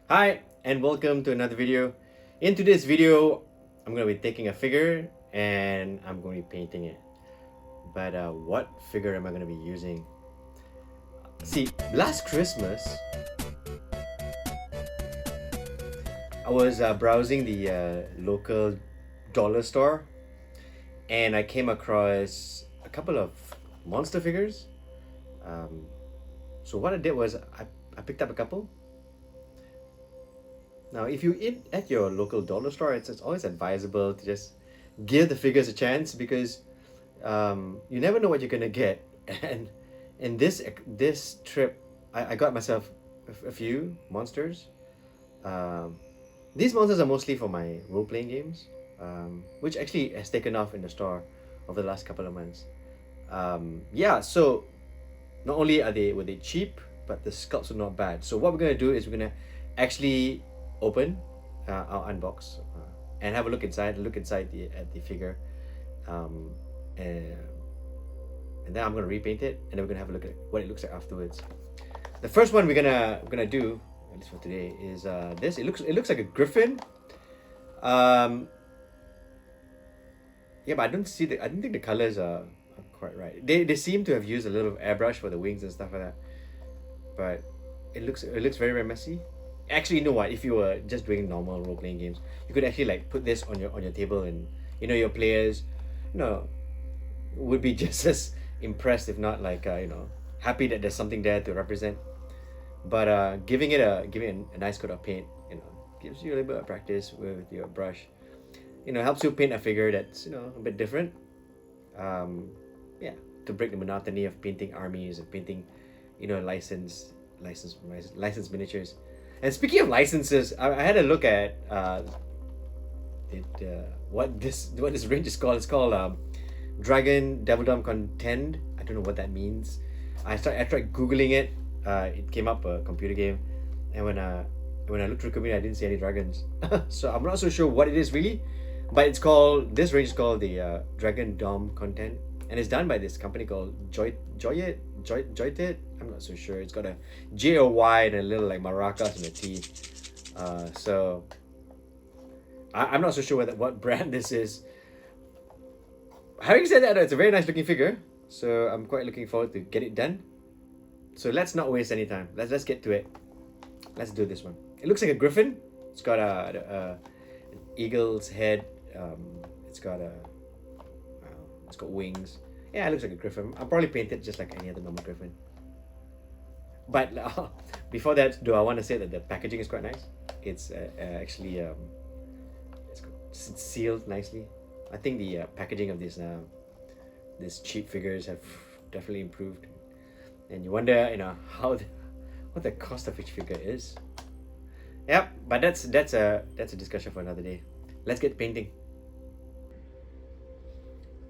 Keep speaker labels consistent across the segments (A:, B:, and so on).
A: Hi and welcome to another video. In today's video, I'm going to be taking a figure and I'm going to be painting it. But what figure am I going to be using? See, last Christmas, I was browsing the local dollar store and I came across a couple of monster figures. So what I did was I picked up a couple. Now, if you eat at your local dollar store, it's always advisable to just give the figures a chance because you never know what you're gonna get. And in this trip, I got myself a few monsters. Um, these monsters are mostly for my role playing games, which actually has taken off in the store over the last couple of months. Yeah, so not only were they cheap, but the sculpts are not bad. So what we're gonna do is we're gonna actually open our unbox and have a look inside the figure, um, and, and then I'm gonna repaint it, and then we're gonna have a look at what it looks like afterwards. The first one we're gonna do, at least for today, is this. It looks like a Gryphon. Yeah, but I don't think the colors are quite right. They seem to have used a little airbrush for the wings and stuff like that, but it looks very, very messy. Actually, you know what? If you were just doing normal role playing games, you could actually like put this on your table, and your players, would be just as impressed, if not like happy that there's something there to represent. But giving it a nice coat of paint, gives you a little bit of practice with your brush. Helps you paint a figure that's a bit different. Yeah, to break the monotony of painting armies and painting, licensed miniatures. And speaking of licenses, I had a look at what this range is called. It's called Dragon Devildom Contend. I don't know what that means. I tried googling it. It came up a computer game, and when I looked through the computer, I didn't see any dragons. So I'm not so sure what it is really, but this range is called the Dragon Dom Contend, and it's done by this company called Joyit. I'm not so sure. It's got a J or Y and a little like maracas and a T. So I'm not so sure what brand this is. Having said that, it's a very nice looking figure. So I'm quite looking forward to get it done. So let's not waste any time. Let's get to it. Let's do this one. It looks like a Gryphon. It's got an eagle's head. It's got wings. Yeah, it looks like a Gryphon. I'll probably paint it just like any other normal Gryphon. But before that, I want to say that the packaging is quite nice. It's actually it's sealed nicely. I think the packaging of these cheap figures have definitely improved. And you wonder, what the cost of each figure is. Yep, but that's a discussion for another day. Let's get painting.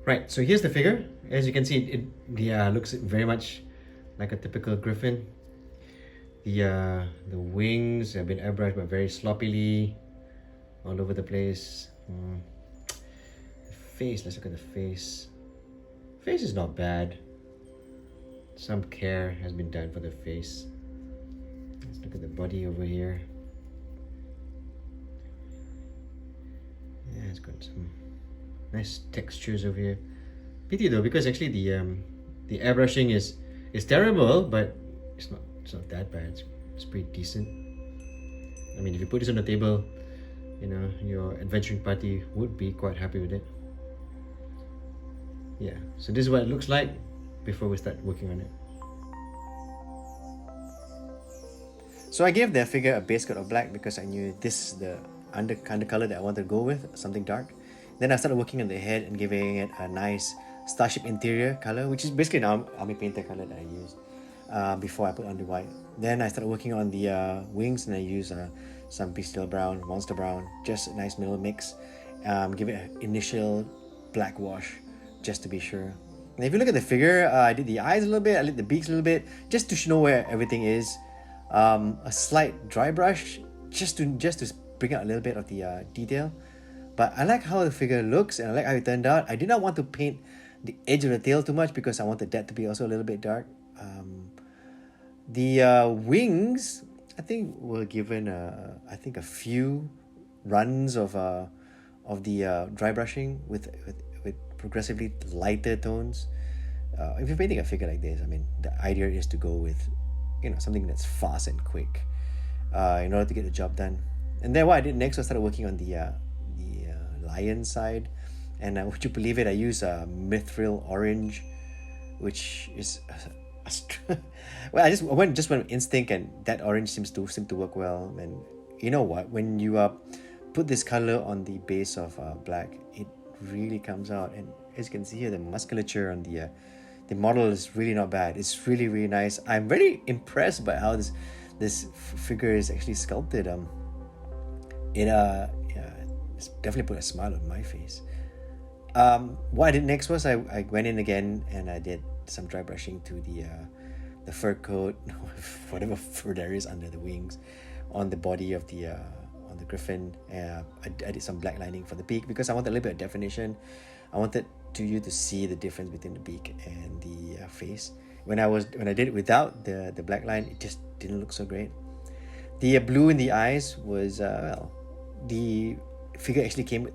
A: Right, so here's the figure. As you can see, it looks very much like a typical Gryphon. The wings have been airbrushed, but very sloppily, all over the place. The face, let's look at the face. Face is not bad. Some care has been done for the face. Let's look at the body over here. Yeah, it's got some nice textures over here. Pity though, because actually the airbrushing is terrible, but it's not that bad. It's pretty decent. I mean, if you put this on the table, your adventuring party would be quite happy with it. Yeah, so this is what it looks like before we start working on it. So I gave the figure a base coat of black because I knew this is the undercolor that I wanted to go with, something dark. Then I started working on the head and giving it a nice starship interior color, which is basically an army painter color that I used before I put on the white. Then I started working on the wings, and I used some bestial brown, monster brown, just a nice middle mix. Give it an initial black wash just to be sure. And if you look at the figure, I did the eyes a little bit, I did the beaks a little bit, just to know where everything is. A slight dry brush, just to bring out a little bit of the detail. But I like how the figure looks, and I like how it turned out. I did not want to paint the edge of the tail too much because I wanted that to be also a little bit dark. The wings, I think we're given I think a few runs of the dry brushing with progressively lighter tones. If you're painting a figure like this, I mean, the idea is to go with, something that's fast and quick, in order to get the job done. And then what I did next was started working on the lion side, and would you believe it? I use mithril orange, which is well, I went with instinct, and that orange seems to work well. And you know what? When you put this color on the base of black, it really comes out. And as you can see here, the musculature on the model is really not bad. It's really, really nice. I'm very impressed by how this figure is actually sculpted. Yeah, it's definitely put a smile on my face. What I did next was I went in again and I did some dry brushing to the fur coat, whatever fur there is under the wings, on the body of the on the Gryphon. I did some black lining for the beak because I wanted a little bit of definition. I wanted you to see the difference between the beak and the face. When I did it without the black line, it just didn't look so great. The blue in the eyes was the figure actually came with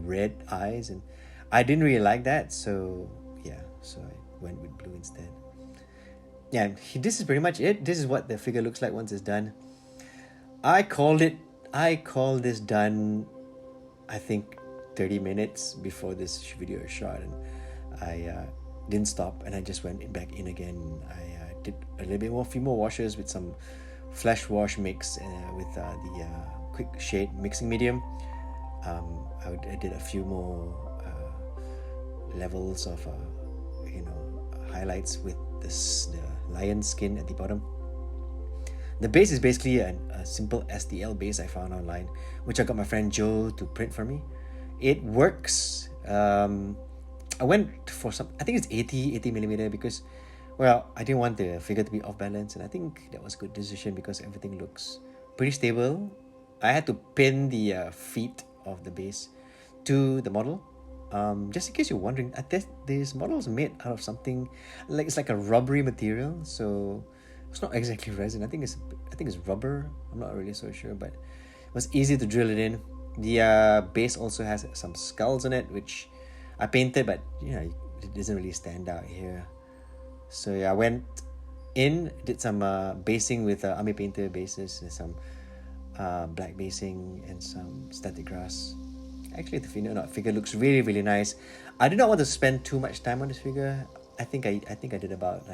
A: red eyes, and I didn't really like that, so yeah, so I went with blue instead. Yeah, this is pretty much it. This is what the figure looks like once it's done. I called this done, I think 30 minutes before this video is shot, and I didn't stop, and I just went back in again. I did a little bit more, few more washes with some flesh wash mix with the quick shade mixing medium. I did a few more levels of highlights with the lion skin at the bottom. The base is basically a simple STL base I found online, which I got my friend Joe to print for me. It works. I went for I think it's 80 millimeter because, well, I didn't want the figure to be off balance, and I think that was a good decision because everything looks pretty stable. I had to pin the feet of the base to the model. Just in case you're wondering, this model is made out of something it's like a rubbery material, so it's not exactly resin. I think it's rubber. I'm not really so sure, but it was easy to drill it in. The base also has some skulls on it, which I painted, but it doesn't really stand out here. So yeah, I went in, did some basing with Army Painter bases, and some black basing and some static grass. Actually, the figure looks really, really nice. I did not want to spend too much time on this figure. I think I did about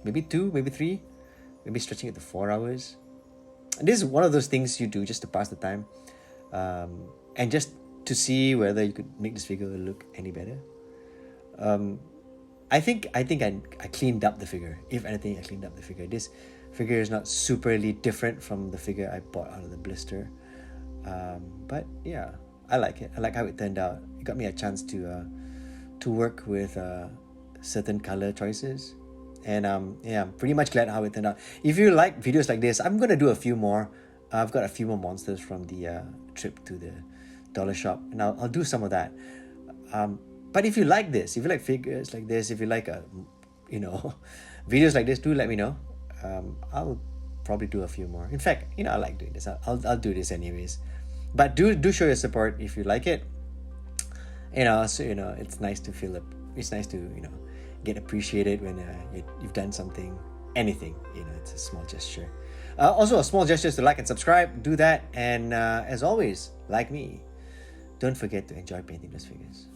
A: maybe 2, maybe 3, maybe stretching it to 4 hours. And this is one of those things you do just to pass the time, and just to see whether you could make this figure look any better. I think I cleaned up the figure. If anything, I cleaned up the figure. This figure is not superly different from the figure I bought out of the blister, but yeah, I like it. I like how it turned out. It got me a chance to work with certain color choices, and yeah, I'm pretty much glad how it turned out. If you like videos like this, I'm gonna do a few more. I've got a few more monsters from the trip to the dollar shop, and I'll do some of that. But if you like this, if you like figures like this, if you like videos like this, do let me know. I'll probably do a few more. In fact, I like doing this. I'll do this anyways. But do show your support if you like it. So it's nice to feel it. It's nice to get appreciated when you've done something, anything. It's a small gesture. Also, a small gesture is to like and subscribe. Do that, and as always, like me, don't forget to enjoy painting those figures.